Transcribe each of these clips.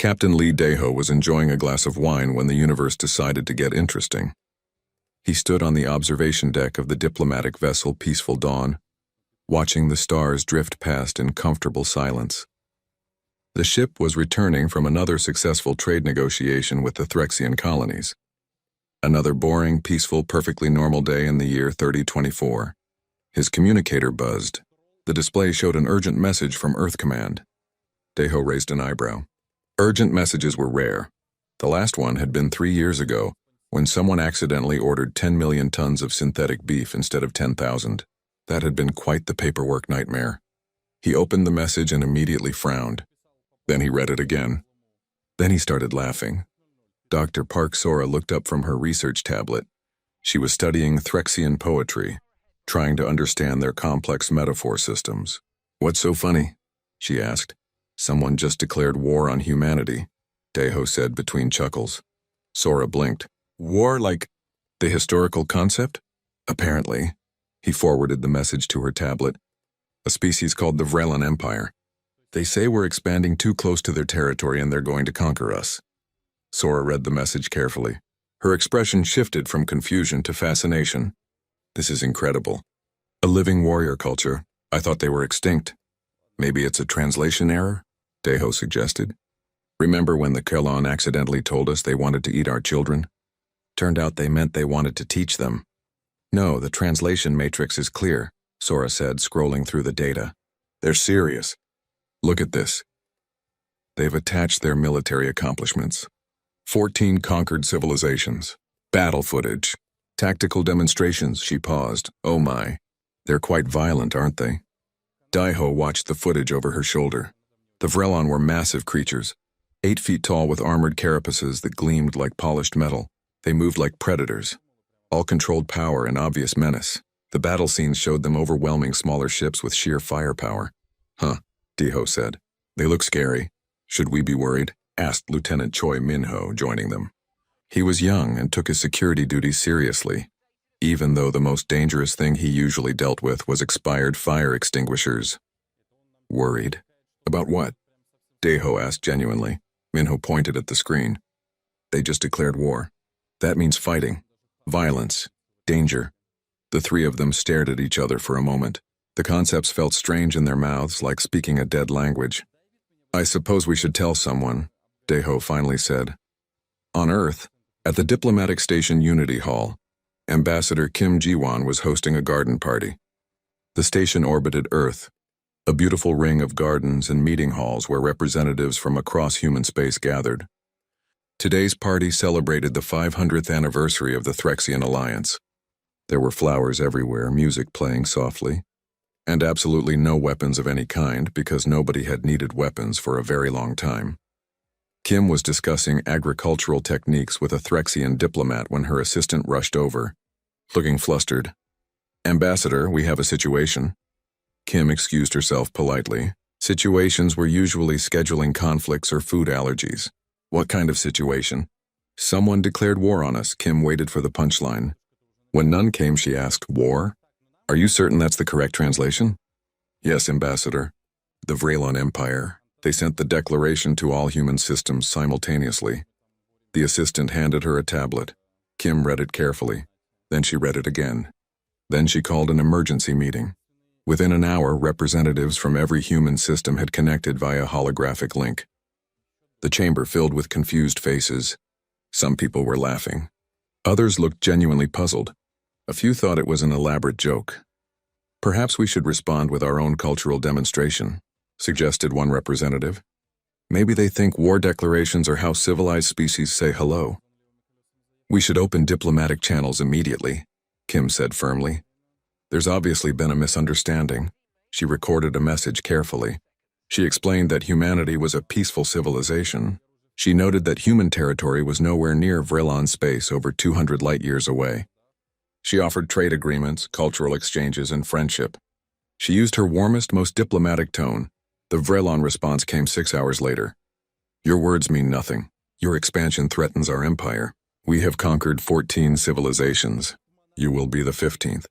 Captain Lee Daeho was enjoying a glass of wine when the universe decided to get interesting. He stood on the observation deck of the diplomatic vessel Peaceful Dawn, watching the stars drift past in comfortable silence. The ship was returning from another successful trade negotiation with the Threxian colonies. Another boring, peaceful, perfectly normal day in the year 3024. His communicator buzzed. The display showed an urgent message from Earth Command. Daeho raised an eyebrow. Urgent messages were rare. The last one had been 3 years ago, when someone accidentally ordered 10 million tons of synthetic beef instead of 10,000. That had been quite the paperwork nightmare. He opened the message and immediately frowned. Then he read it again. Then he started laughing. Dr. Park Sora looked up from her research tablet. She was studying Threxian poetry, trying to understand their complex metaphor systems. "What's so funny?" she asked. "Someone just declared war on humanity," Daeho said between chuckles. Sora blinked. "War like the historical concept?" "Apparently." He forwarded the message to her tablet. "A species called the Vilon Empire. They say we're expanding too close to their territory and they're going to conquer us." Sora read the message carefully. Her expression shifted from confusion to fascination. "This is incredible. A living warrior culture. I thought they were extinct." "Maybe it's a translation error?" Daeho suggested. "Remember when the Vilon accidentally told us they wanted to eat our children? Turned out they meant they wanted to teach them." "No, the translation matrix is clear," Sora said, scrolling through the data. "They're serious. Look at this." They've attached their military accomplishments. 14 conquered civilizations. Battle footage. Tactical demonstrations, she paused. "Oh my. They're quite violent, aren't they?" Daeho watched the footage over her shoulder. The Vilon were massive creatures, 8 feet tall with armored carapaces that gleamed like polished metal. They moved like predators. All controlled power and obvious menace. The battle scenes showed them overwhelming smaller ships with sheer firepower. "Huh," Daeho said. "They look scary. Should we be worried?" asked Lieutenant Choi Minho, joining them. He was young and took his security duties seriously, even though the most dangerous thing he usually dealt with was expired fire extinguishers. "Worried? About what?" Daeho asked genuinely. Minho pointed at the screen. "They just declared war. That means fighting, violence, danger." The three of them stared at each other for a moment. The concepts felt strange in their mouths, like speaking a dead language. "I suppose we should tell someone," Daeho finally said. On Earth, at the diplomatic station Unity Hall, Ambassador Kim Ji-won was hosting a garden party. The station orbited Earth, a beautiful ring of gardens and meeting halls where representatives from across human space gathered. Today's party celebrated the 500th anniversary of the Threxian Alliance. There were flowers everywhere, music playing softly, and absolutely no weapons of any kind because nobody had needed weapons for a very long time. Kim was discussing agricultural techniques with a Threxian diplomat when her assistant rushed over, looking flustered. "Ambassador, we have a situation." Kim excused herself politely. Situations were usually scheduling conflicts or food allergies. "What kind of situation?" "Someone declared war on us." Kim waited for the punchline. When none came, she asked, "War? Are you certain that's the correct translation?" "Yes, Ambassador. The Vilon Empire. They sent the declaration to all human systems simultaneously." The assistant handed her a tablet. Kim read it carefully. Then she read it again. Then she called an emergency meeting. Within an hour, representatives from every human system had connected via holographic link. The chamber filled with confused faces. Some people were laughing. Others looked genuinely puzzled. A few thought it was an elaborate joke. "Perhaps we should respond with our own cultural demonstration," suggested one representative. "Maybe they think war declarations are how civilized species say hello." "We should open diplomatic channels immediately," Kim said firmly. "There's obviously been a misunderstanding." She recorded a message carefully. She explained that humanity was a peaceful civilization. She noted that human territory was nowhere near Vilon space over 200 light-years away. She offered trade agreements, cultural exchanges, and friendship. She used her warmest, most diplomatic tone. The Vilon response came 6 hours later. "Your words mean nothing. Your expansion threatens our empire. We have conquered 14 civilizations. You will be the 15th.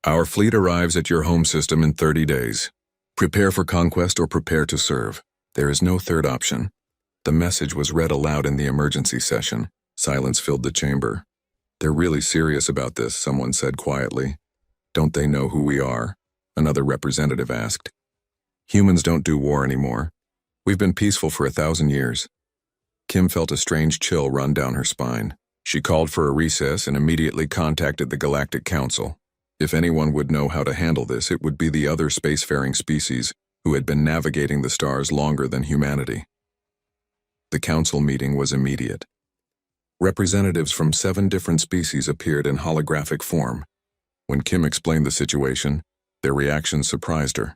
Our fleet arrives at your home system in 30 days. Prepare for conquest or prepare to serve. There is no third option." The message was read aloud in the emergency session. Silence filled the chamber. "They're really serious about this," someone said quietly. "Don't they know who we are?" another representative asked. "Humans don't do war anymore. We've been peaceful for 1,000 years. Kim felt a strange chill run down her spine. She called for a recess and immediately contacted the Galactic Council. If anyone would know how to handle this, it would be the other spacefaring species who had been navigating the stars longer than humanity. The council meeting was immediate. Representatives from 7 different species appeared in holographic form. When Kim explained the situation, their reactions surprised her.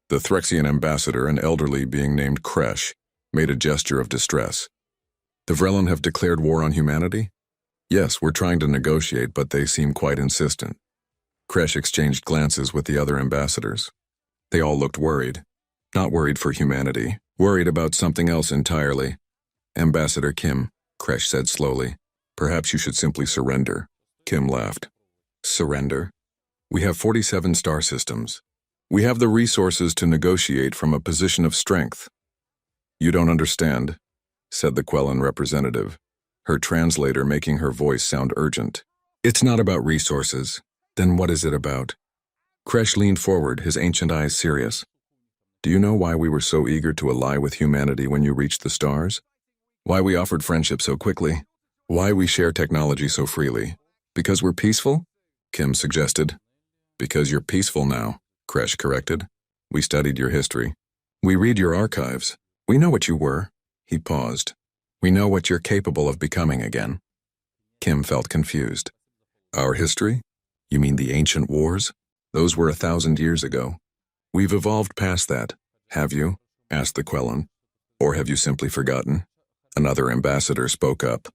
The Threxian ambassador, an elderly being named Kresh, made a gesture of distress. "The Vilon have declared war on humanity? Yes, we're trying to negotiate, but they seem quite insistent." Kresh exchanged glances with the other ambassadors. They all looked worried. Not worried for humanity, worried about something else entirely. "Ambassador Kim," Kresh said slowly, "perhaps you should simply surrender." Kim laughed. "Surrender? We have 47 star systems. We have the resources to negotiate from a position of strength." "You don't understand," said the Quellan representative, her translator making her voice sound urgent. "It's not about resources. Then what is it about?" Kresh leaned forward, his ancient eyes serious. "Do you know why we were so eager to ally with humanity when you reached the stars? Why we offered friendship so quickly? Why we share technology so freely? Because we're peaceful?" Kim suggested. "Because you're peaceful now," Kresh corrected. "We studied your history. We read your archives. We know what you were." He paused. "We know what you're capable of becoming again." Kim felt confused. "Our history? You mean the ancient wars? Those were 1,000 years ago. We've evolved past that, have you?" asked the Quellan. "Or have you simply forgotten?" Another ambassador spoke up,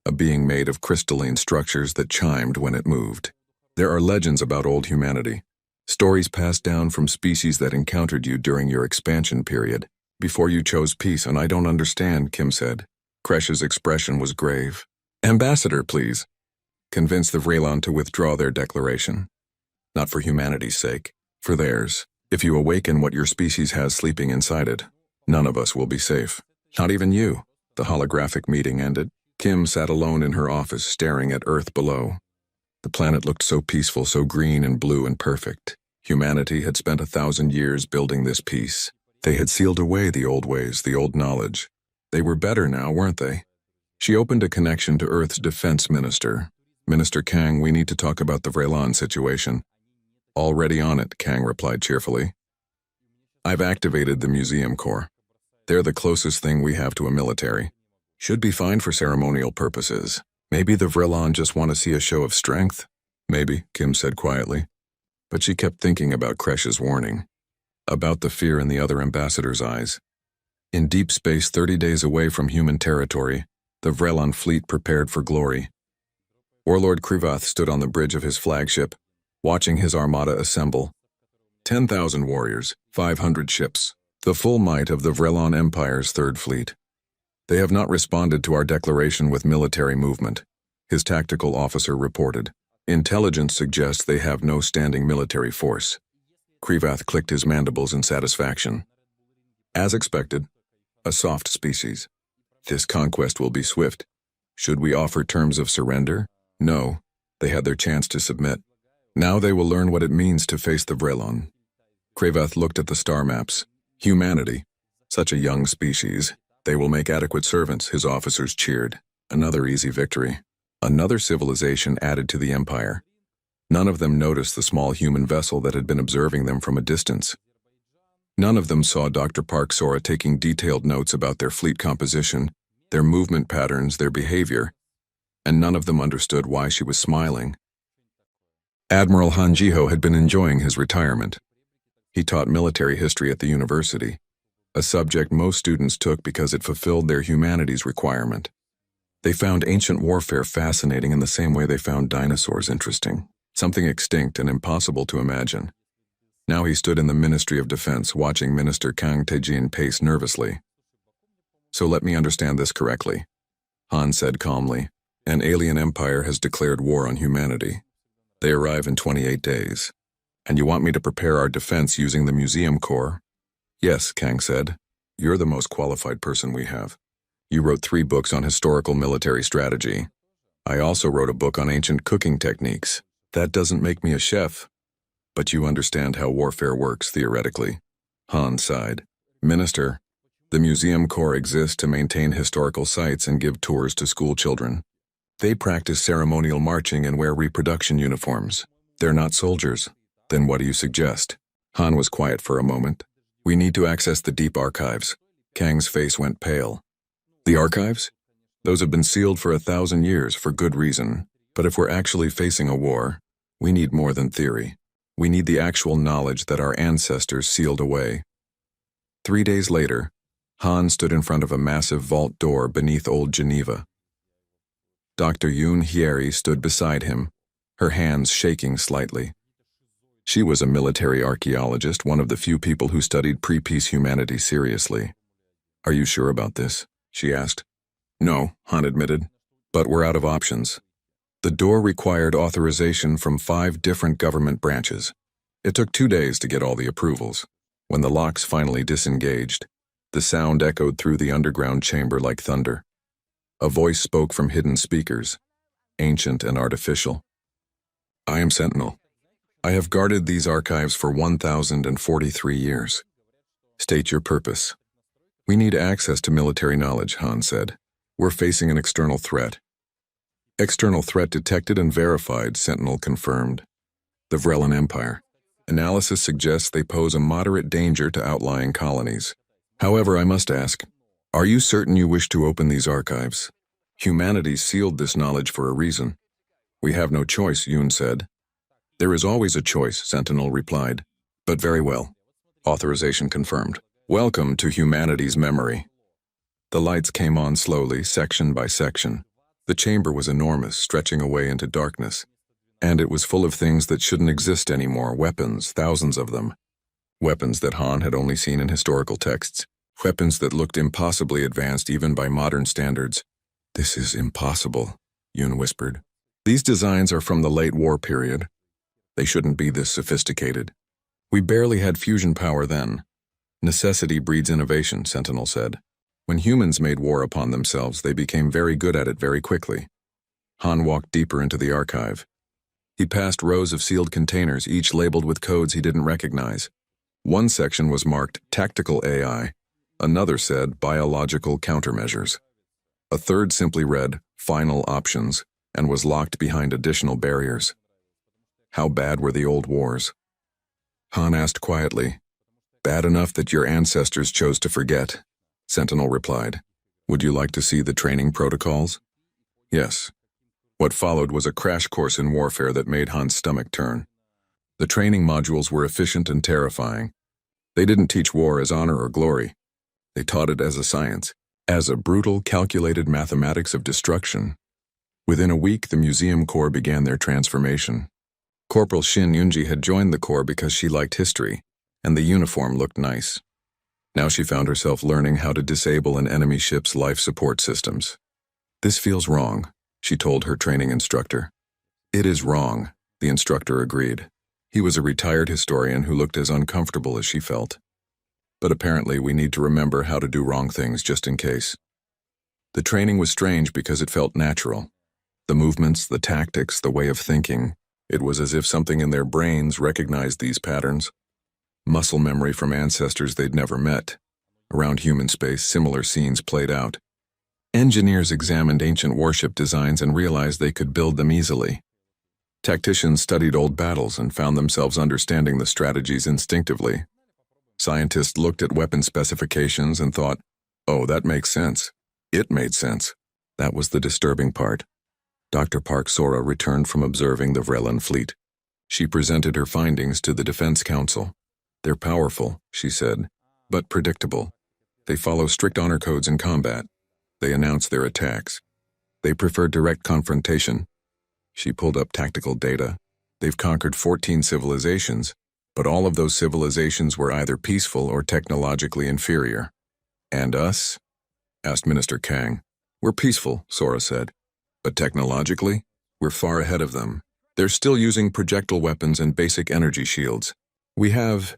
a being made of crystalline structures that chimed when it moved. "There are legends about old humanity, stories passed down from species that encountered you during your expansion period, before you chose peace, and I don't understand," Kim said. Kresh's expression was grave. "Ambassador, please. Convince the Vilon to withdraw their declaration. Not for humanity's sake, for theirs. If you awaken what your species has sleeping inside it, none of us will be safe. Not even you." The holographic meeting ended. Kim sat alone in her office staring at Earth below. The planet looked so peaceful, so green and blue and perfect. Humanity had spent 1,000 years building this peace. They had sealed away the old ways, the old knowledge. They were better now, weren't they? She opened a connection to Earth's defense minister. "Minister Kang, we need to talk about the Vilon situation." "Already on it," Kang replied cheerfully. "I've activated the museum corps. They're the closest thing we have to a military. Should be fine for ceremonial purposes. Maybe the Vilon just want to see a show of strength." "Maybe," Kim said quietly. But she kept thinking about Kresh's warning, about the fear in the other ambassador's eyes. In deep space 30 days away from human territory, the Vilon fleet prepared for glory. Warlord Krivath stood on the bridge of his flagship, watching his armada assemble. 10,000 warriors, 500 ships, the full might of the Vilon Empire's Third Fleet. "They have not responded to our declaration with military movement," his tactical officer reported. "Intelligence suggests they have no standing military force." Krivath clicked his mandibles in satisfaction. "As expected, a soft species. This conquest will be swift. Should we offer terms of surrender? No, they had their chance to submit. Now they will learn what it means to face the Vilon." Krivath looked at the star maps. Humanity, such a young species. "They will make adequate servants," his officers cheered. Another easy victory. Another civilization added to the empire. None of them noticed the small human vessel that had been observing them from a distance. None of them saw Dr. Park Sora taking detailed notes about their fleet composition, their movement patterns, their behavior, and none of them understood why she was smiling. Admiral Han Jiho had been enjoying his retirement. He taught military history at the university, a subject most students took because it fulfilled their humanities requirement. They found ancient warfare fascinating in the same way they found dinosaurs interesting, something extinct and impossible to imagine. Now he stood in the Ministry of Defense, watching Minister Kang Taejin pace nervously. "So let me understand this correctly," Han said calmly. "An alien empire has declared war on humanity. They arrive in 28 days. And you want me to prepare our defense using the museum corps?" "Yes," Kang said. "You're the most qualified person we have." You wrote 3 books on historical military strategy. I also wrote a book on ancient cooking techniques. That doesn't make me a chef. But you understand how warfare works, theoretically. Han sighed. Minister, the Museum Corps exists to maintain historical sites and give tours to school children. They practice ceremonial marching and wear reproduction uniforms. They're not soldiers. Then what do you suggest? Han was quiet for a moment. We need to access the deep archives. Kang's face went pale. The archives? Those have been sealed for 1,000 years for good reason. But if we're actually facing a war, we need more than theory. We need the actual knowledge that our ancestors sealed away. 3 days later, Han stood in front of a massive vault door beneath Old Geneva. Dr. Yoon Hyeri stood beside him, her hands shaking slightly. She was a military archaeologist, one of the few people who studied pre-peace humanity seriously. Are you sure about this? She asked. No, Han admitted, but we're out of options. The door required authorization from 5 different government branches. It took 2 days to get all the approvals. When the locks finally disengaged, the sound echoed through the underground chamber like thunder. A voice spoke from hidden speakers, ancient and artificial. I am Sentinel. I have guarded these archives for 1,043 years. State your purpose. We need access to military knowledge, Han said. We're facing an external threat. External threat detected and verified, Sentinel confirmed. The Vilon Empire. Analysis suggests they pose a moderate danger to outlying colonies. However, I must ask, are you certain you wish to open these archives? Humanity sealed this knowledge for a reason. We have no choice, Yoon said. There is always a choice, Sentinel replied. But very well. Authorization confirmed. Welcome to humanity's memory. The lights came on slowly, section by section. The chamber was enormous, stretching away into darkness. And it was full of things that shouldn't exist anymore, weapons, thousands of them. Weapons that Han had only seen in historical texts. Weapons that looked impossibly advanced even by modern standards. This is impossible, Yoon whispered. These designs are from the late war period. They shouldn't be this sophisticated. We barely had fusion power then. Necessity breeds innovation, Sentinel said. When humans made war upon themselves, they became very good at it very quickly. Han walked deeper into the archive. He passed rows of sealed containers, each labeled with codes he didn't recognize. One section was marked Tactical AI. Another said Biological Countermeasures. A third simply read Final Options and was locked behind additional barriers. How bad were the old wars? Han asked quietly. Bad enough that your ancestors chose to forget, Sentinel replied. Would you like to see the training protocols? Yes. What followed was a crash course in warfare that made Han's stomach turn. The training modules were efficient and terrifying. They didn't teach war as honor or glory. They taught it as a science, as a brutal, calculated mathematics of destruction. Within a week, the Museum Corps began their transformation. Corporal Shin Yunji had joined the Corps because she liked history, and the uniform looked nice. Now she found herself learning how to disable an enemy ship's life support systems. This feels wrong, she told her training instructor. It is wrong, the instructor agreed. He was a retired historian who looked as uncomfortable as she felt. But apparently we need to remember how to do wrong things just in case. The training was strange because it felt natural. The movements, the tactics, the way of thinking. It was as if something in their brains recognized these patterns. Muscle memory from ancestors they'd never met. Around human space, similar scenes played out. Engineers examined ancient warship designs and realized they could build them easily. Tacticians studied old battles and found themselves understanding the strategies instinctively. Scientists looked at weapon specifications and thought, oh, that makes sense. It made sense. That was the disturbing part. Dr. Park Sora returned from observing the Vilon fleet. She presented her findings to the Defense Council. They're powerful, she said, but predictable. They follow strict honor codes in combat. They announce their attacks. They prefer direct confrontation. She pulled up tactical data. They've conquered 14 civilizations, but all of those civilizations were either peaceful or technologically inferior. And us? Asked Minister Kang. We're peaceful, Sora said. But technologically, we're far ahead of them. They're still using projectile weapons and basic energy shields. We have,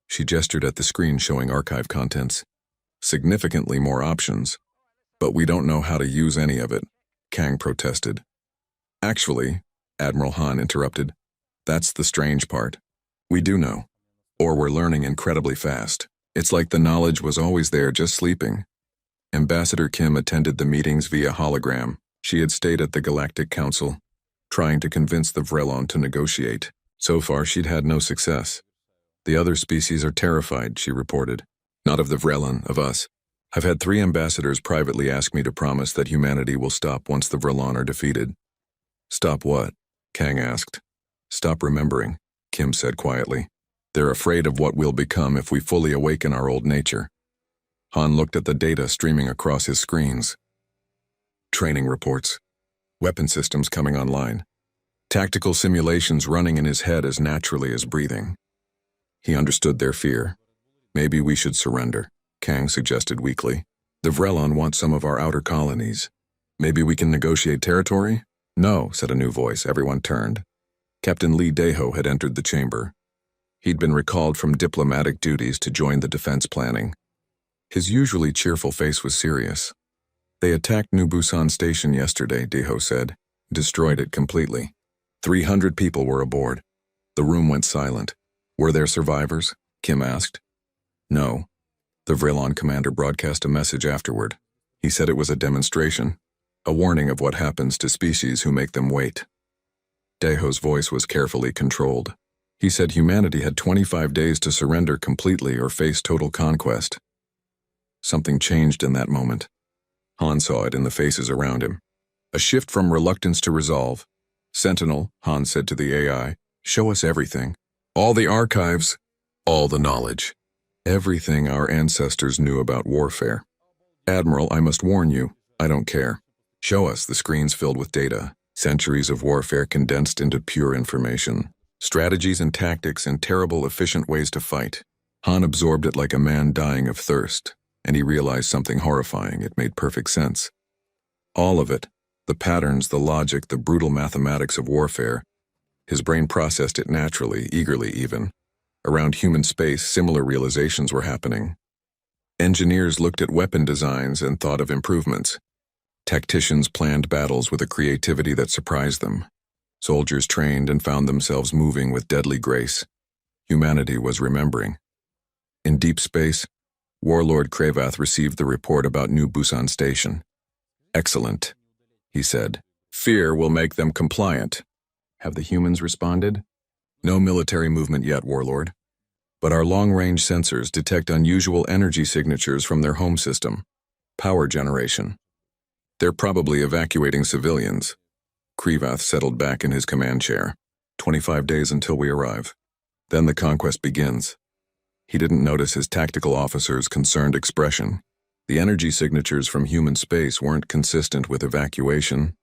she gestured at the screen showing archive contents, significantly more options. But we don't know how to use any of it, Kang protested. Actually, Admiral Han interrupted, that's the strange part. We do know. Or we're learning incredibly fast. It's like the knowledge was always there, just sleeping. Ambassador Kim attended the meetings via hologram. She had stayed at the Galactic Council, trying to convince the Vilon to negotiate. So far, she'd had no success. The other species are terrified, she reported. Not of the Vilon, of us. I've had 3 ambassadors privately ask me to promise that humanity will stop once the Vilon are defeated. Stop what? Kang asked. Stop remembering, Kim said quietly. They're afraid of what we'll become if we fully awaken our old nature. Han looked at the data streaming across his screens. Training reports. Weapon systems coming online. Tactical simulations running in his head as naturally as breathing. He understood their fear. Maybe we should surrender, Kang suggested weakly. The Vilon want some of our outer colonies. Maybe we can negotiate territory? No, said a new voice. Everyone turned. Captain Lee Daeho had entered the chamber. He'd been recalled from diplomatic duties to join the defense planning. His usually cheerful face was serious. They attacked New Busan Station yesterday, Daeho said. Destroyed it completely. 300 people were aboard. The room went silent. Were there survivors? Kim asked. No. The Vilon commander broadcast a message afterward. He said it was a demonstration, a warning of what happens to species who make them wait. Daeho's voice was carefully controlled. He said humanity had 25 days to surrender completely or face total conquest. Something changed in that moment. Han saw it in the faces around him. A shift from reluctance to resolve. Sentinel, Han said to the AI, show us everything. All the archives, all the knowledge. Everything our ancestors knew about warfare. Admiral, I must warn you, I don't care. Show us the screens filled with data, centuries of warfare condensed into pure information. Strategies and tactics and terrible, efficient ways to fight. Han absorbed it like a man dying of thirst, and he realized something horrifying. It made perfect sense. All of it, the patterns, the logic, the brutal mathematics of warfare. His brain processed it naturally, eagerly even. Around human space, similar realizations were happening. Engineers looked at weapon designs and thought of improvements. Tacticians planned battles with a creativity that surprised them. Soldiers trained and found themselves moving with deadly grace. Humanity was remembering. In deep space, Warlord Cravath received the report about New Busan Station. Excellent, he said. Fear will make them compliant. Have the humans responded? No military movement yet, Warlord. But our long-range sensors detect unusual energy signatures from their home system. Power generation. They're probably evacuating civilians. Cravath settled back in his command chair. 25 days until we arrive. Then the conquest begins. He didn't notice his tactical officer's concerned expression. The energy signatures from human space weren't consistent with evacuation.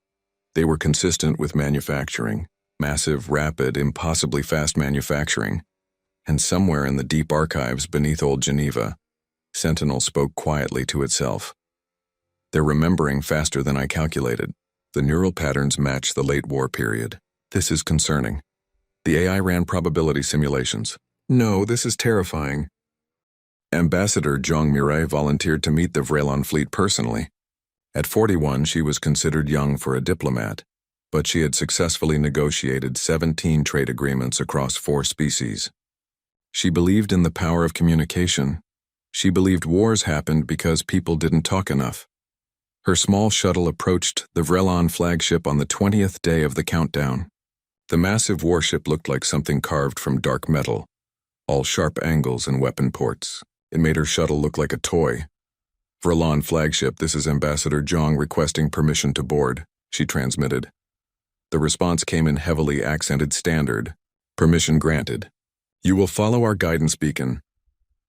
They were consistent with manufacturing. Massive, rapid, impossibly fast manufacturing. And somewhere in the deep archives beneath old Geneva, Sentinel spoke quietly to itself. They're remembering faster than I calculated. The neural patterns match the late war period. This is concerning. The AI ran probability simulations. No, this is terrifying. Ambassador Zhang Mirai volunteered to meet the Vilon fleet personally. At 41, she was considered young for a diplomat, but she had successfully negotiated 17 trade agreements across 4 species. She believed in the power of communication. She believed wars happened because people didn't talk enough. Her small shuttle approached the Vilon flagship on the 20th day of the countdown. The massive warship looked like something carved from dark metal, all sharp angles and weapon ports. It made her shuttle look like a toy. Vilon flagship, this is Ambassador Zhang requesting permission to board, she transmitted. The response came in heavily accented standard. Permission granted. You will follow our guidance beacon.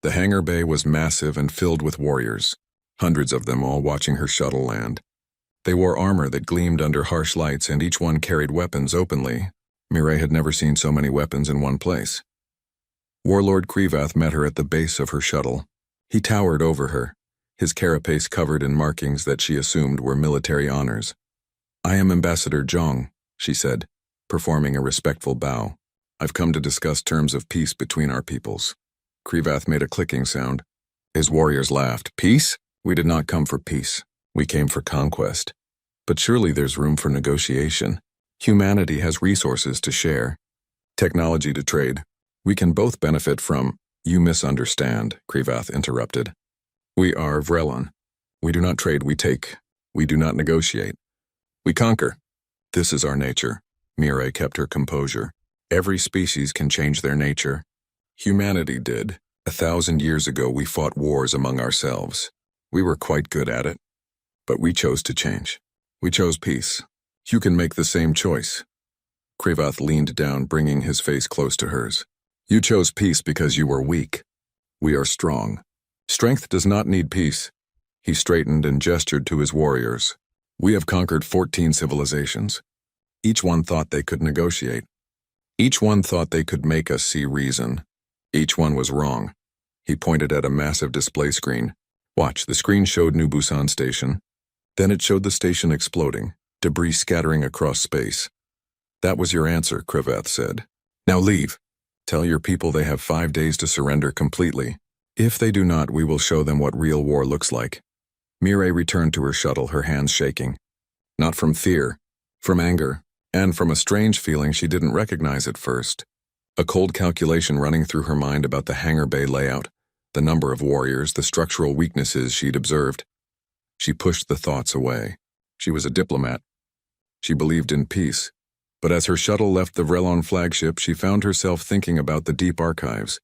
The hangar bay was massive and filled with warriors. Hundreds of them all watching her shuttle land. They wore armor that gleamed under harsh lights and each one carried weapons openly. Mirai had never seen so many weapons in one place. Warlord Cravath met her at the base of her shuttle. He towered over her, his carapace covered in markings that she assumed were military honors. I am Ambassador Zhang, she said, performing a respectful bow. I've come to discuss terms of peace between our peoples. Cravath made a clicking sound. His warriors laughed. Peace? We did not come for peace. We came for conquest. But surely there's room for negotiation. Humanity has resources to share, technology to trade. We can both benefit from— You misunderstand, Krivath interrupted. We are Vilon. We do not trade, we take. We do not negotiate. We conquer. This is our nature. Mireille kept her composure. Every species can change their nature. Humanity did. 1,000 years ago we fought wars among ourselves. We were quite good at it. But we chose to change. We chose peace. You can make the same choice. Krivath leaned down, bringing his face close to hers. You chose peace because you were weak. We are strong. Strength does not need peace. He straightened and gestured to his warriors. We have conquered 14 civilizations. Each one thought they could negotiate. Each one thought they could make us see reason. Each one was wrong. He pointed at a massive display screen. Watch, the screen showed New Busan Station. Then it showed the station exploding, debris scattering across space. That was your answer, Krivath said. Now leave. Tell your people they have 5 days to surrender completely. If they do not, we will show them what real war looks like. Mireille returned to her shuttle, her hands shaking. Not from fear, from anger, and from a strange feeling she didn't recognize at first. A cold calculation running through her mind about the hangar bay layout, the number of warriors, the structural weaknesses she'd observed. She pushed the thoughts away. She was a diplomat. She believed in peace. But as her shuttle left the Vilon flagship, she found herself thinking about the deep archives,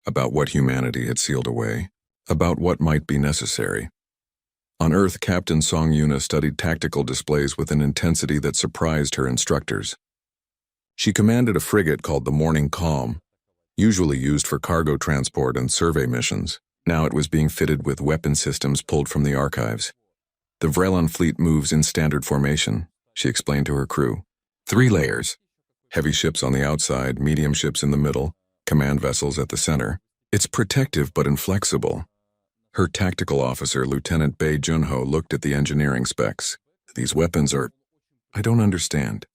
about what humanity had sealed away, about what might be necessary. On Earth, Captain Song Yuna studied tactical displays with an intensity that surprised her instructors. She commanded a frigate called the Morning Calm, usually used for cargo transport and survey missions. Now it was being fitted with weapon systems pulled from the archives. The Vilon fleet moves in standard formation, she explained to her crew. 3 layers. Heavy ships on the outside, medium ships in the middle, command vessels at the center. It's protective but inflexible. Her tactical officer, Lieutenant Bei Junho, looked at the engineering specs. These weapons are— I don't understand.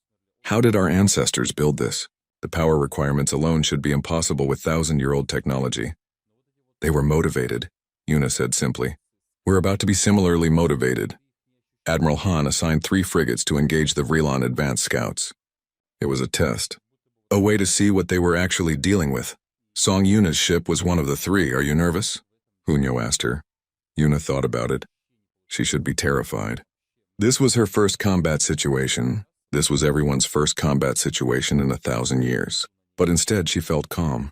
How did our ancestors build this? The power requirements alone should be impossible with 1,000-year-old technology. They were motivated, Yuna said simply. We're about to be similarly motivated. Admiral Han assigned 3 frigates to engage the Vilon advanced scouts. It was a test. A way to see what they were actually dealing with. Song Yuna's ship was one of the 3. Are you nervous? Hunyo asked her. Yuna thought about it. She should be terrified. This was her first combat situation. This was everyone's first combat situation in 1,000 years. But instead she felt calm,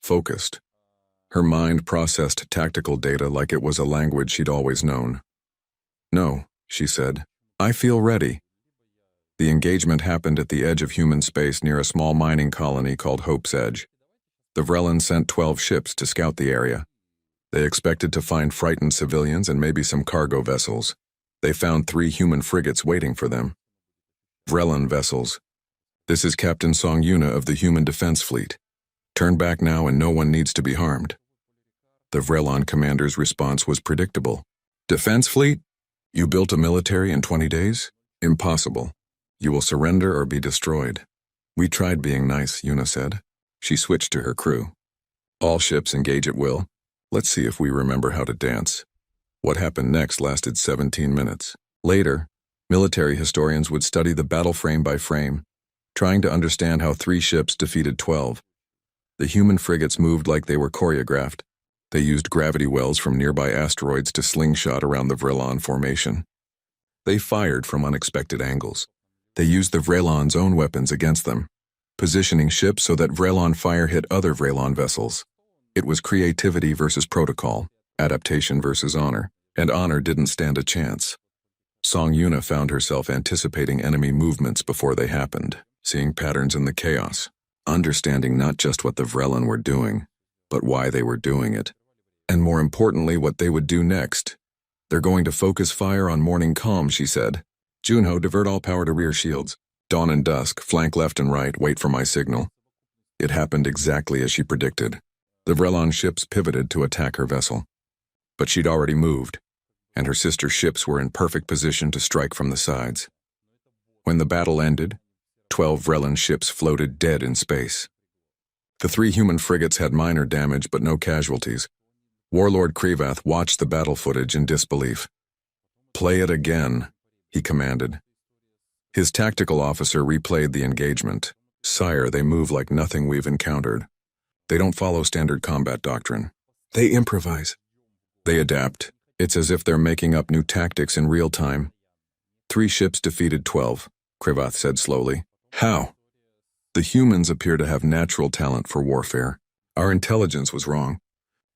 focused. Her mind processed tactical data like it was a language she'd always known. No, she said. I feel ready. The engagement happened at the edge of human space near a small mining colony called Hope's Edge. The Vilon sent 12 ships to scout the area. They expected to find frightened civilians and maybe some cargo vessels. They found 3 human frigates waiting for them. Vilon vessels. This is Captain Song Yuna of the Human Defense Fleet. Turn back now and no one needs to be harmed. The Vilon commander's response was predictable. Defense Fleet? You built a military in 20 days? Impossible. You will surrender or be destroyed. We tried being nice, Yuna said. She switched to her crew. All ships engage at will. Let's see if we remember how to dance. What happened next lasted 17 minutes. Later, military historians would study the battle frame by frame, trying to understand how 3 ships defeated 12. The human frigates moved like they were choreographed. They used gravity wells from nearby asteroids to slingshot around the Vilon formation. They fired from unexpected angles. They used the Vilon's own weapons against them, positioning ships so that Vilon fire hit other Vilon vessels. It was creativity versus protocol, adaptation versus honor, and honor didn't stand a chance. Song Yuna found herself anticipating enemy movements before they happened, seeing patterns in the chaos, understanding not just what the Vilon were doing, but why they were doing it, and more importantly, what they would do next. They're going to focus fire on Morning Calm, she said. Junho, divert all power to rear shields. Dawn and dusk, flank left and right, wait for my signal. It happened exactly as she predicted. The Vilon ships pivoted to attack her vessel. But she'd already moved, and her sister ships were in perfect position to strike from the sides. When the battle ended, 12 Vilon ships floated dead in space. The 3 human frigates had minor damage but no casualties. Warlord Krivath watched the battle footage in disbelief. Play it again, he commanded. His tactical officer replayed the engagement. Sire, they move like nothing we've encountered. They don't follow standard combat doctrine. They improvise. They adapt. It's as if they're making up new tactics in real time. 3 ships defeated 12, Krivath said slowly. How? The humans appear to have natural talent for warfare. Our intelligence was wrong.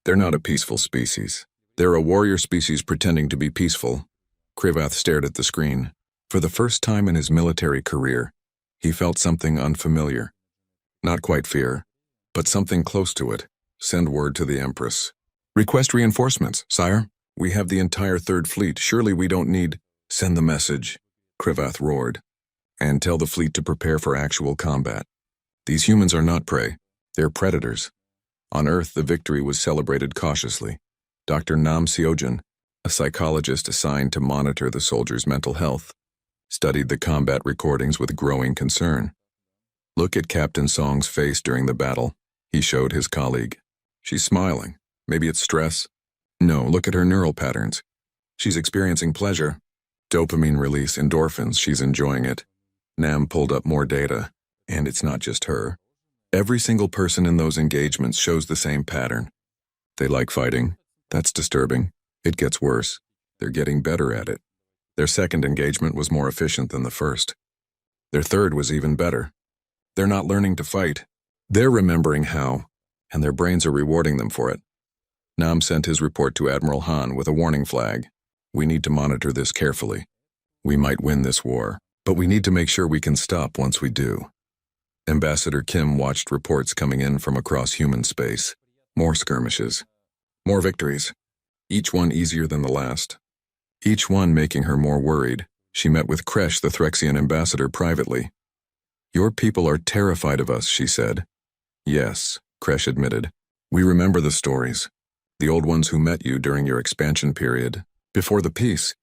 They're not a peaceful species. They're a warrior species pretending to be peaceful. Krivath stared at the screen. For the first time in his military career, he felt something unfamiliar. Not quite fear, but something close to it. Send word to the Empress. Request reinforcements, sire. We have the entire Third Fleet. Surely we don't need... Send the message, Krivath roared. And tell the fleet to prepare for actual combat. These humans are not prey. They're predators. On Earth, the victory was celebrated cautiously. Dr. Nam Seojin, a psychologist assigned to monitor the soldiers' mental health, studied the combat recordings with growing concern. Look at Captain Song's face during the battle, he showed his colleague. She's smiling. Maybe it's stress. No, look at her neural patterns. She's experiencing pleasure. Dopamine release, endorphins, she's enjoying it. Nam pulled up more data, and it's not just her. Every single person in those engagements shows the same pattern. They like fighting. That's disturbing. It gets worse. They're getting better at it. Their second engagement was more efficient than the first. Their third was even better. They're not learning to fight. They're remembering how, and their brains are rewarding them for it. Nam sent his report to Admiral Han with a warning flag. We need to monitor this carefully. We might win this war, but we need to make sure we can stop once we do. Ambassador Kim watched reports coming in from across human space. More skirmishes. More victories. Each one easier than the last. Each one making her more worried. She met with Kresh, the Threxian ambassador, privately. Your people are terrified of us, she said. Yes, Kresh admitted. We remember the stories. The old ones who met you during your expansion period, before the peace.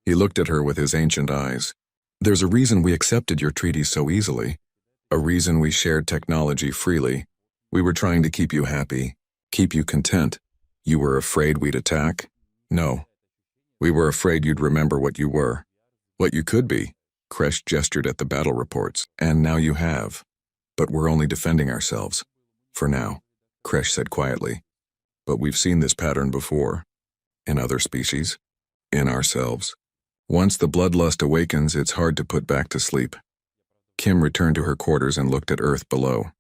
He looked at her with his ancient eyes. There's a reason we accepted your treaties so easily. A reason we shared technology freely. We were trying to keep you happy, keep you content. You were afraid we'd attack? No. We were afraid you'd remember what you were. What you could be. Kresh gestured at the battle reports. And now you have. But we're only defending ourselves. For now, Kresh said quietly. But we've seen this pattern before. In other species. In ourselves. Once the bloodlust awakens, it's hard to put back to sleep. Kim returned to her quarters and looked at Earth below.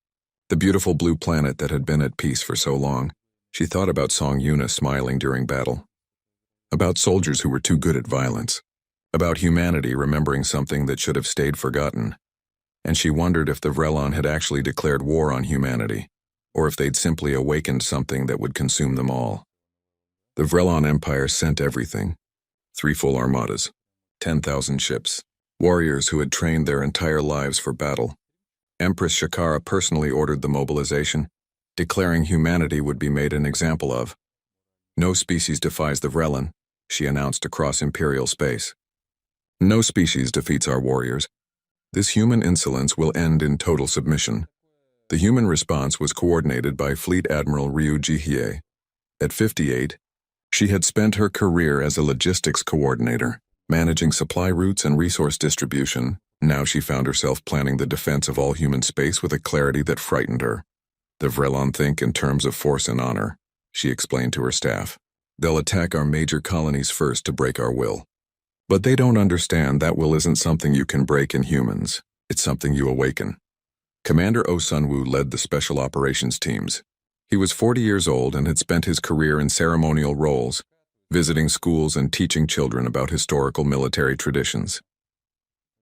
The beautiful blue planet that had been at peace for so long. She thought about Song Yuna smiling during battle. About soldiers who were too good at violence. About humanity remembering something that should have stayed forgotten. And she wondered if the Vilon had actually declared war on humanity, or if they'd simply awakened something that would consume them all. The Vilon Empire sent everything. 3 full armadas. 10,000 ships. Warriors who had trained their entire lives for battle. Empress Shakara personally ordered the mobilization, declaring humanity would be made an example of. No species defies the Vilon, she announced across imperial space. No species defeats our warriors. This human insolence will end in total submission. The human response was coordinated by Fleet Admiral Ryu Jihye. At 58, she had spent her career as a logistics coordinator, managing supply routes and resource distribution. Now she found herself planning the defense of all human space with a clarity that frightened her. The Vilon think in terms of force and honor, she explained to her staff. They'll attack our major colonies first to break our will. But they don't understand that will isn't something you can break in humans. It's something you awaken. Commander Oh Sun-woo led the special operations teams. He was 40 years old and had spent his career in ceremonial roles, visiting schools and teaching children about historical military traditions.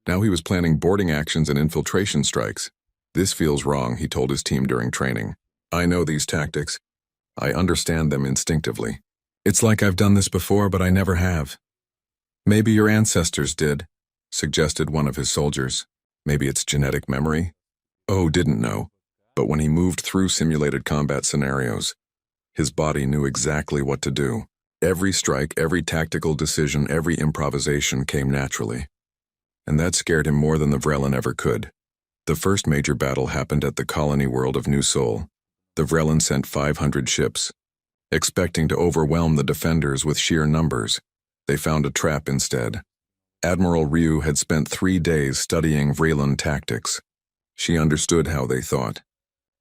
Now he was planning boarding actions and infiltration strikes. This feels wrong, he told his team during training. I know these tactics. I understand them instinctively. It's like I've done this before, but I never have. Maybe your ancestors did, suggested one of his soldiers. Maybe it's genetic memory? Oh didn't know, but when he moved through simulated combat scenarios, his body knew exactly what to do. Every strike, every tactical decision, every improvisation came naturally. And that scared him more than the Vilon ever could. The first major battle happened at the colony world of New Seoul. The Vilon sent 500 ships, expecting to overwhelm the defenders with sheer numbers. They found a trap instead. Admiral Ryu had spent 3 days studying Vilon tactics. She understood how they thought.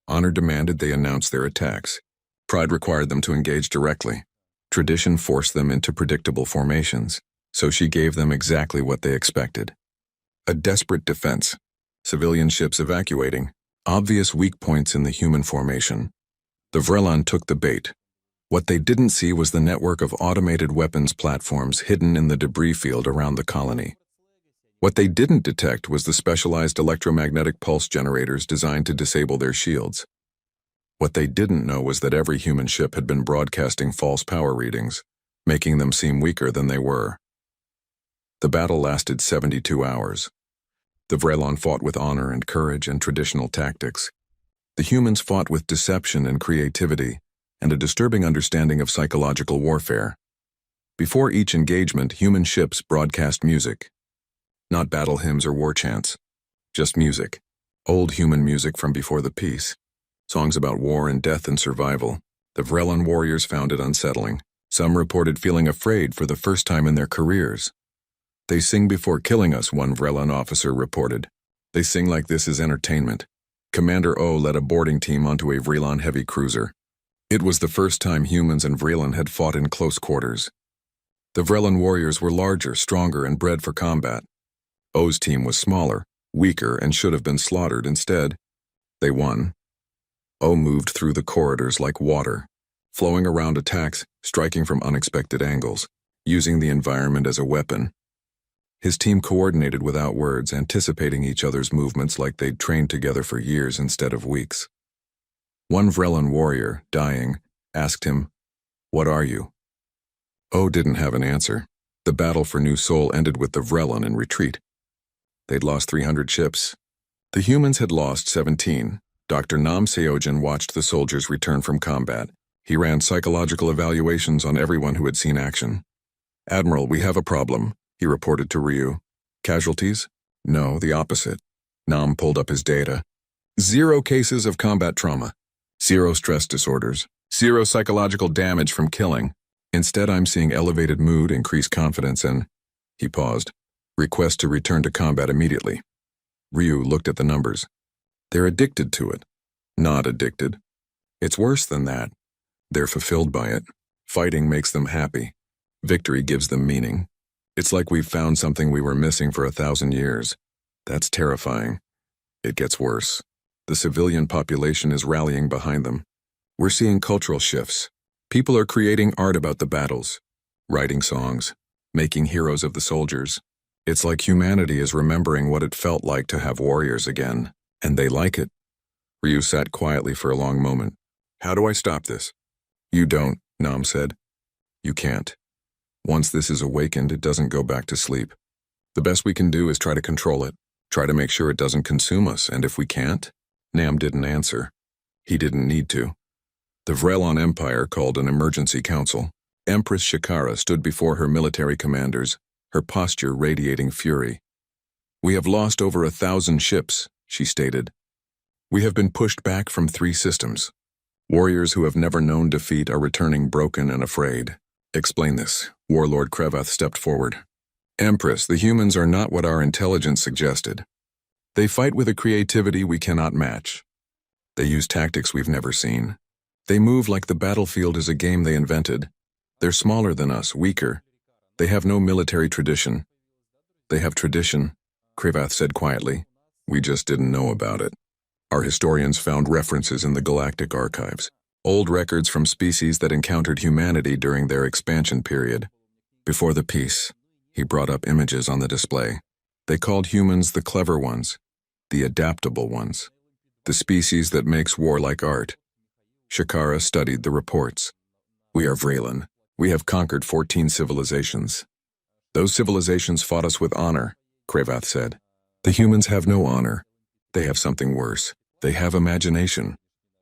Honor demanded they announce their attacks. Pride required them to engage directly. Tradition forced them into predictable formations, so she gave them exactly what they expected. A desperate defense. Civilian ships evacuating. Obvious weak points in the human formation. The Vilon took the bait. What they didn't see was the network of automated weapons platforms hidden in the debris field around the colony. What they didn't detect was the specialized electromagnetic pulse generators designed to disable their shields. What they didn't know was that every human ship had been broadcasting false power readings, making them seem weaker than they were. The battle lasted 72 hours. The Vilon fought with honor and courage and traditional tactics. The humans fought with deception and creativity, and a disturbing understanding of psychological warfare. Before each engagement, human ships broadcast music. Not battle hymns or war chants. Just music. Old human music from before the peace. Songs about war and death and survival. The Vilon warriors found it unsettling. Some reported feeling afraid for the first time in their careers. "They sing before killing us," one Vilon officer reported. "They sing like this is entertainment." Commander O led a boarding team onto a Vilon heavy cruiser. It was the first time humans and Vilon had fought in close quarters. The Vilon warriors were larger, stronger, and bred for combat. O's team was smaller, weaker, and should have been slaughtered instead. They won. O moved through the corridors like water, flowing around attacks, striking from unexpected angles, using the environment as a weapon. His team coordinated without words, anticipating each other's movements like they'd trained together for years instead of weeks. One Vilon warrior, dying, asked him, "What are you?" O didn't have an answer. The battle for New Seoul ended with the Vilon in retreat. They'd lost 300 ships. The humans had lost 17. Dr. Nam Seojin watched the soldiers return from combat. He ran psychological evaluations on everyone who had seen action. "Admiral, we have a problem," he reported to Ryu. "Casualties?" "No, the opposite." Nam pulled up his data. 0 cases of combat trauma. 0 stress disorders. 0 psychological damage from killing. Instead, I'm seeing elevated mood, increased confidence, and... He paused. "Request to return to combat immediately." Ryu looked at the numbers. "They're addicted to it." "Not addicted. It's worse than that. They're fulfilled by it. Fighting makes them happy. Victory gives them meaning. It's like we've found something we were missing for 1,000 years. That's terrifying. It gets worse. The civilian population is rallying behind them. We're seeing cultural shifts. People are creating art about the battles, writing songs, making heroes of the soldiers. It's like humanity is remembering what it felt like to have warriors again, and they like it." Ryu sat quietly for a long moment. "How do I stop this?" "You don't," Nam said. "You can't. Once this is awakened, it doesn't go back to sleep. The best we can do is try to control it, try to make sure it doesn't consume us, and if we can't..." Nam didn't answer. He didn't need to. The Vilon Empire called an emergency council. Empress Shikara stood before her military commanders, her posture radiating fury. "We have lost over 1,000 ships," she stated. "We have been pushed back from 3 systems. Warriors who have never known defeat are returning broken and afraid." "Explain this." Warlord Krevath stepped forward. "Empress, the humans are not what our intelligence suggested. They fight with a creativity we cannot match. They use tactics we've never seen. They move like the battlefield is a game they invented. They're smaller than us, weaker. They have no military tradition." "They have tradition," Krevath said quietly. "We just didn't know about it. Our historians found references in the galactic archives, old records from species that encountered humanity during their expansion period. Before the peace." He brought up images on the display. "They called humans the clever ones, the adaptable ones, the species that makes war like art." Shikara studied the reports. "We are Vilon. We have conquered 14 civilizations. Those civilizations fought us with honor," Krevath said. "The humans have no honor. They have something worse. They have imagination."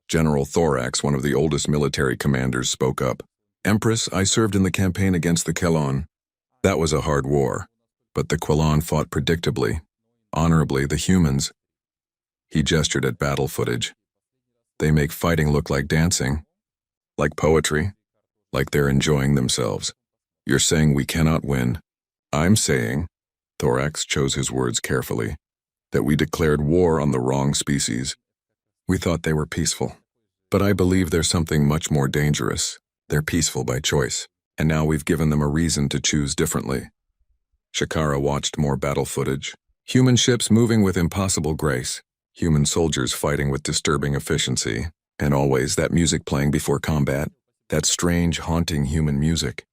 General Thorax, one of the oldest military commanders, spoke up. "Empress, I served in the campaign against the Kelon. That was a hard war, but the Quelon fought predictably, honorably. The humans..." He gestured at battle footage. "They make fighting look like dancing, like poetry, like they're enjoying themselves." You're saying we cannot win. I'm saying, Thorax chose his words carefully, that we declared war on the wrong species. We thought they were peaceful. But I believe there's something much more dangerous. They're peaceful by choice, and now we've given them a reason to choose differently. Shakara watched more battle footage. Human ships moving with impossible grace, human soldiers fighting with disturbing efficiency, and always that music playing before combat, that strange, haunting human music.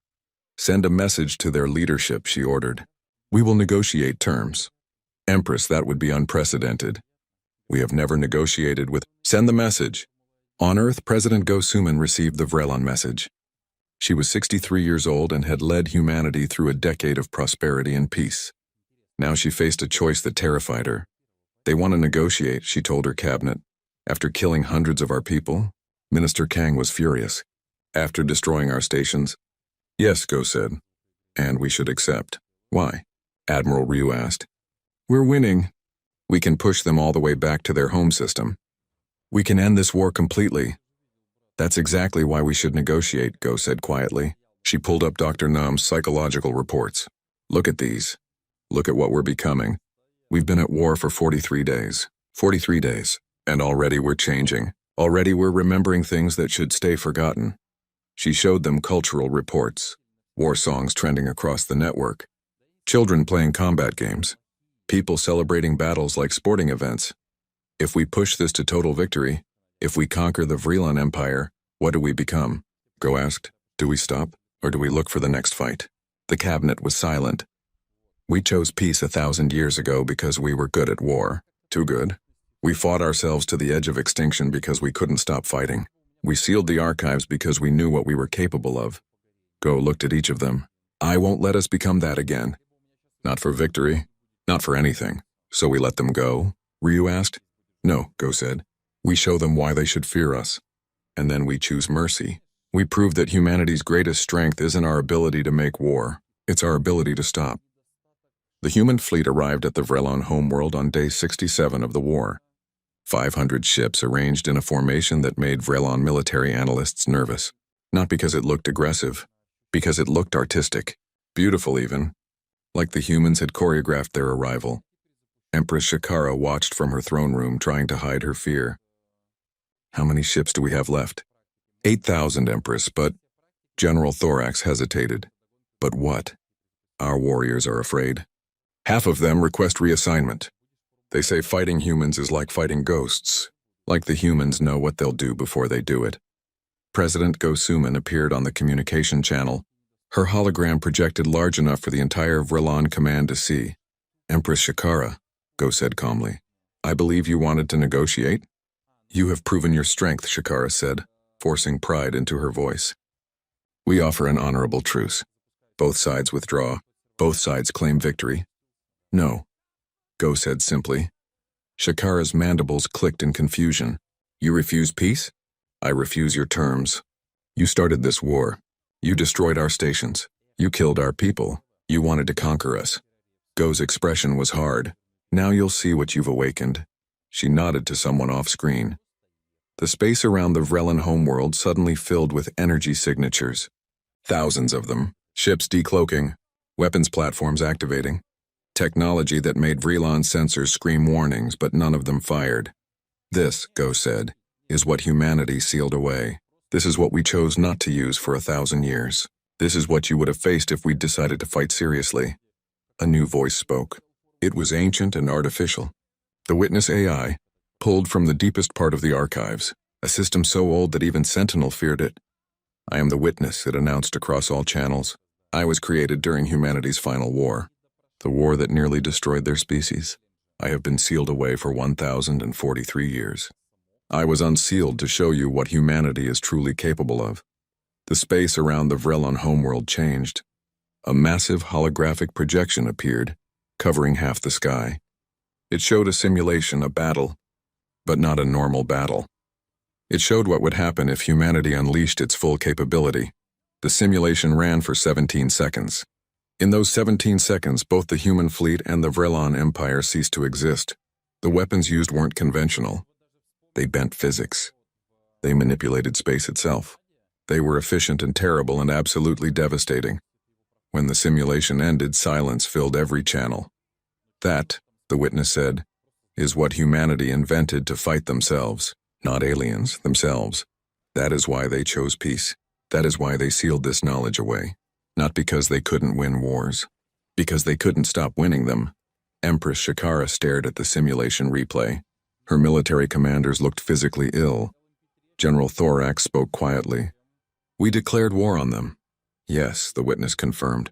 Send a message to their leadership, she ordered. We will negotiate terms. Empress, that would be unprecedented. We have never negotiated with— Send the message. On Earth, President Go-Suman received the Vilon message. She was 63 years old and had led humanity through a decade of prosperity and peace. Now she faced a choice that terrified her. They want to negotiate, she told her cabinet. After killing hundreds of our people, Minister Kang was furious. After destroying our stations? Yes, Go said. And we should accept. Why? Admiral Ryu asked. We're winning. We can push them all the way back to their home system. We can end this war completely. That's exactly why we should negotiate, Go said quietly. She pulled up Dr. Nam's psychological reports. Look at these. Look at what we're becoming. We've been at war for 43 days. 43 days. And already we're changing. Already we're remembering things that should stay forgotten. She showed them cultural reports. War songs trending across the network. Children playing combat games. People celebrating battles like sporting events. If we push this to total victory, if we conquer the Vilon Empire, what do we become? Go asked. Do we stop, or do we look for the next fight? The cabinet was silent. We chose peace 1,000 years ago because we were good at war. Too good. We fought ourselves to the edge of extinction because we couldn't stop fighting. We sealed the archives because we knew what we were capable of. Go looked at each of them. I won't let us become that again. Not for victory, not for anything. So we let them go? Ryu asked. No, Go said. We show them why they should fear us. And then we choose mercy. We prove that humanity's greatest strength isn't our ability to make war. It's our ability to stop. The human fleet arrived at the Vilon homeworld on day 67 of the war. 500 ships arranged in a formation that made Vilon military analysts nervous. Not because it looked aggressive, because it looked artistic. Beautiful even. Like the humans had choreographed their arrival. Empress Shakara watched from her throne room, trying to hide her fear. How many ships do we have left? 8,000, Empress, but— General Thorax hesitated. But what? Our warriors are afraid. Half of them request reassignment. They say fighting humans is like fighting ghosts, like the humans know what they'll do before they do it. President Go-Suman appeared on the communication channel. Her hologram projected large enough for the entire Vilon command to see. Empress Shakara, Go said calmly. I believe you wanted to negotiate? You have proven your strength, Shakara said, forcing pride into her voice. We offer an honorable truce. Both sides withdraw. Both sides claim victory. No, Go said simply. Shakara's mandibles clicked in confusion. You refuse peace? I refuse your terms. You started this war. You destroyed our stations. You killed our people. You wanted to conquer us. Go's expression was hard. Now you'll see what you've awakened. She nodded to someone off-screen. The space around the Vilon homeworld suddenly filled with energy signatures. Thousands of them. Ships decloaking. Weapons platforms activating. Technology that made Vilon sensors scream warnings, but none of them fired. This, Go said, is what humanity sealed away. This is what we chose not to use for 1,000 years. This is what you would have faced if we'd decided to fight seriously. A new voice spoke. It was ancient and artificial. The Witness AI, pulled from the deepest part of the archives, a system so old that even Sentinel feared it. I am the Witness, it announced across all channels. I was created during humanity's final war. The war that nearly destroyed their species. I have been sealed away for 1,043 years. I was unsealed to show you what humanity is truly capable of. The space around the Vilon homeworld changed. A massive holographic projection appeared, covering half the sky. It showed a simulation, a battle, but not a normal battle. It showed what would happen if humanity unleashed its full capability. The simulation ran for 17 seconds. In those 17 seconds, both the human fleet and the Vilon Empire ceased to exist. The weapons used weren't conventional. They bent physics. They manipulated space itself. They were efficient and terrible and absolutely devastating. When the simulation ended, silence filled every channel. That, the witness said, is what humanity invented to fight themselves, not aliens, themselves. That is why they chose peace. That is why they sealed this knowledge away. Not because they couldn't win wars. Because they couldn't stop winning them. Empress Shakara stared at the simulation replay. Her military commanders looked physically ill. General Thorax spoke quietly. "We declared war on them." "Yes," the witness confirmed.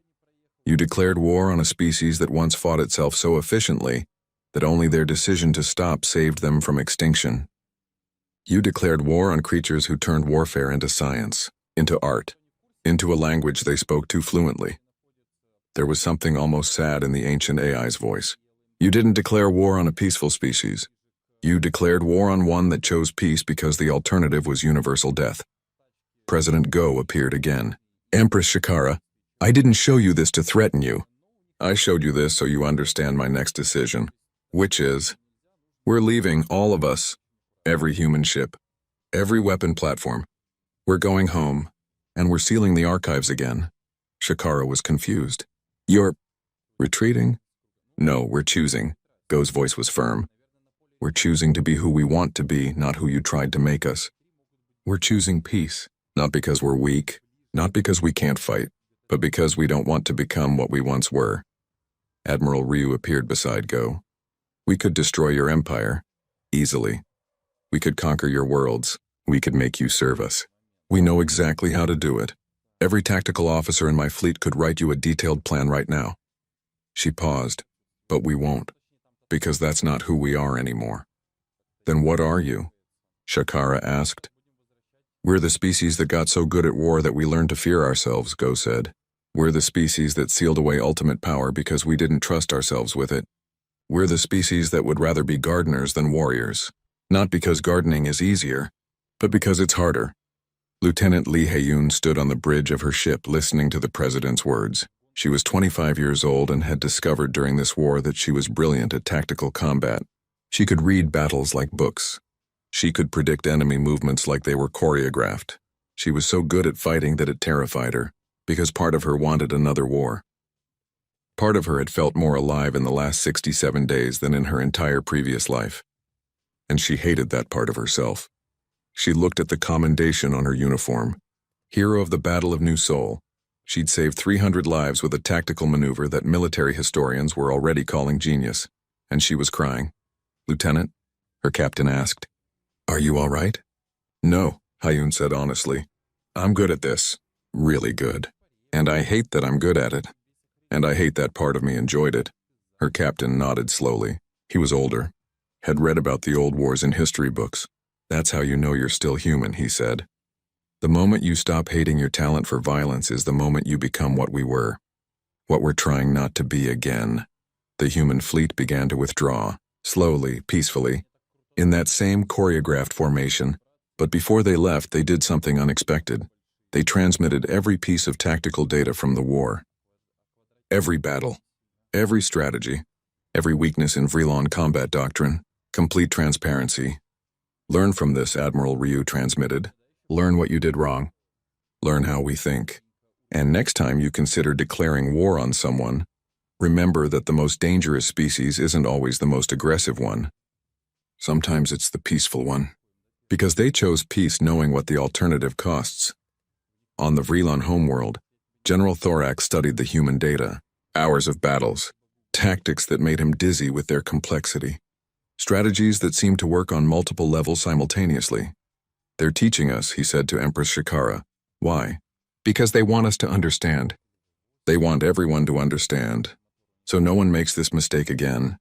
"You declared war on a species that once fought itself so efficiently that only their decision to stop saved them from extinction. You declared war on creatures who turned warfare into science, into art, into a language they spoke too fluently." There was something almost sad in the ancient AI's voice. "You didn't declare war on a peaceful species. You declared war on one that chose peace because the alternative was universal death." President Go appeared again. "Empress Shakara, I didn't show you this to threaten you. I showed you this so you understand my next decision, which is, we're leaving, all of us, every human ship, every weapon platform. We're going home, and we're sealing the archives again." Shakara was confused. "You're retreating?" "No, we're choosing." Go's voice was firm. "We're choosing to be who we want to be, not who you tried to make us. We're choosing peace, not because we're weak, not because we can't fight, but because we don't want to become what we once were." Admiral Ryu appeared beside Go. "We could destroy your empire, easily. We could conquer your worlds. We could make you serve us. We know exactly how to do it. Every tactical officer in my fleet could write you a detailed plan right now." She paused. "But we won't, because that's not who we are anymore." "Then what are you?" Shakara asked. "We're the species that got so good at war that we learned to fear ourselves," Go said. "We're the species that sealed away ultimate power because we didn't trust ourselves with it. We're the species that would rather be gardeners than warriors. Not because gardening is easier, but because it's harder." Lieutenant Lee Hae-yoon stood on the bridge of her ship listening to the president's words. She was 25 years old and had discovered during this war that she was brilliant at tactical combat. She could read battles like books. She could predict enemy movements like they were choreographed. She was so good at fighting that it terrified her, because part of her wanted another war. Part of her had felt more alive in the last 67 days than in her entire previous life. And she hated that part of herself. She looked at the commendation on her uniform. Hero of the Battle of New Seoul. She'd saved 300 lives with a tactical maneuver that military historians were already calling genius. And she was crying. "Lieutenant?" her captain asked. "Are you all right?" "No," Hae-yoon said honestly. "I'm good at this. Really good. And I hate that I'm good at it. And I hate that part of me enjoyed it." Her captain nodded slowly. He was older. Had read about the old wars in history books. "That's how you know you're still human," he said. "The moment you stop hating your talent for violence is the moment you become what we were. What we're trying not to be again." The human fleet began to withdraw, slowly, peacefully, in that same choreographed formation, but before they left, they did something unexpected. They transmitted every piece of tactical data from the war. Every battle, every strategy, every weakness in Vilon combat doctrine, complete transparency. "Learn from this," Admiral Ryu transmitted. "Learn what you did wrong. Learn how we think. And next time you consider declaring war on someone, remember that the most dangerous species isn't always the most aggressive one. Sometimes it's the peaceful one. Because they chose peace knowing what the alternative costs." On the Vilon homeworld, General Thorax studied the human data, hours of battles, tactics that made him dizzy with their complexity, strategies that seemed to work on multiple levels simultaneously. "They're teaching us," he said to Empress Shakara. "Why?" "Because they want us to understand. They want everyone to understand, so no one makes this mistake again."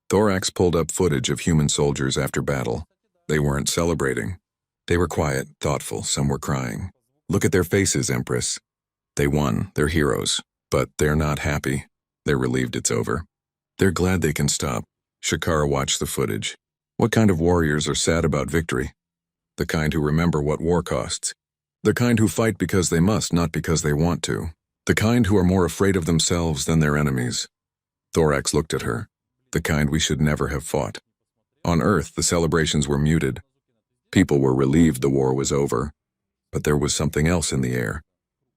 Thorax pulled up footage of human soldiers after battle. They weren't celebrating. They were quiet, thoughtful, some were crying. "Look at their faces, Empress. They won, they're heroes, but they're not happy. They're relieved it's over. They're glad they can stop." Shakara watched the footage. What kind of warriors are sad about victory? The kind who remember what war costs. The kind who fight because they must, not because they want to. The kind who are more afraid of themselves than their enemies. Thorax looked at her. The kind we should never have fought. On Earth, the celebrations were muted. People were relieved the war was over. But there was something else in the air.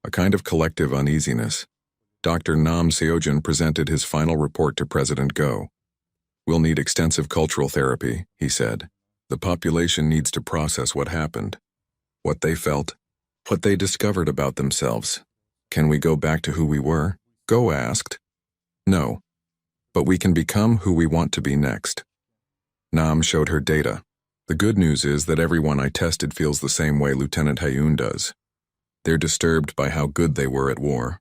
A kind of collective uneasiness. Dr. Nam Seojin presented his final report to President Go. "We'll need extensive cultural therapy," he said. "The population needs to process what happened, what they felt, what they discovered about themselves. Can we go back to who we were?" Go asked. "No, but we can become who we want to be next." Nam showed her data. "The good news is that everyone I tested feels the same way Lieutenant Hayun does. They're disturbed by how good they were at war.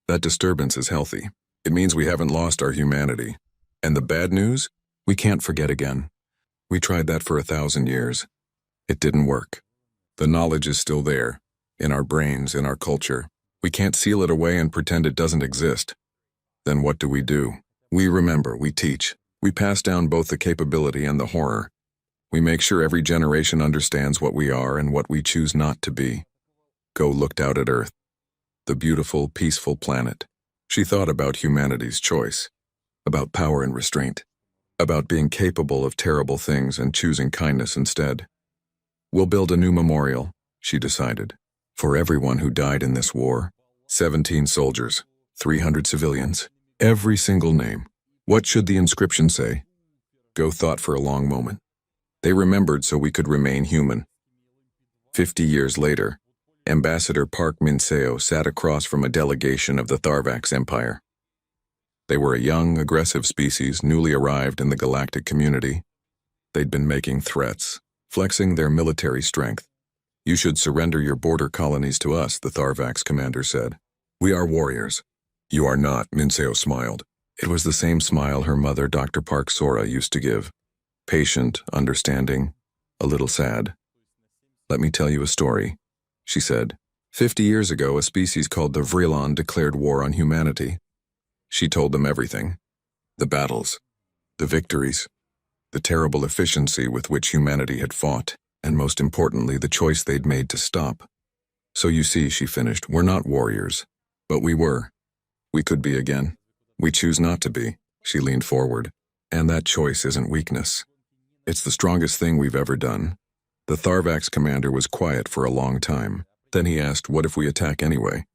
That disturbance is healthy. It means we haven't lost our humanity. And the bad news? We can't forget again. We tried that for 1,000 years. It didn't work. The knowledge is still there, in our brains, in our culture. We can't seal it away and pretend it doesn't exist. Then what do? We remember, we teach. We pass down both the capability and the horror. We make sure every generation understands what we are and what we choose not to be." Go looked out at Earth, the beautiful, peaceful planet. She thought about humanity's choice, about power and restraint, about being capable of terrible things and choosing kindness instead. "We'll build a new memorial," she decided, "for everyone who died in this war. 17 soldiers, 300 civilians, every single name. What should the inscription say?" Go thought for a long moment. "They remembered so we could remain human." 50 years later, Ambassador Park Min-seo sat across from a delegation of the Tharvax Empire. They were a young, aggressive species newly arrived in the galactic community. They'd been making threats, flexing their military strength. "You should surrender your border colonies to us," the Tharvax commander said. "We are warriors." "You are not," Min-seo smiled. It was the same smile her mother, Dr. Park Sora, used to give. Patient, understanding, a little sad. "Let me tell you a story," she said. 50 years ago, a species called the Vilon declared war on humanity. She told them everything. The battles, the victories, the terrible efficiency with which humanity had fought, and most importantly, the choice they'd made to stop. "So you see," she finished, "we're not warriors, but we were. We could be again. We choose not to be." She leaned forward. "And that choice isn't weakness. It's the strongest thing we've ever done." The Tharvax commander was quiet for a long time. Then he asked, "What if we attack anyway?"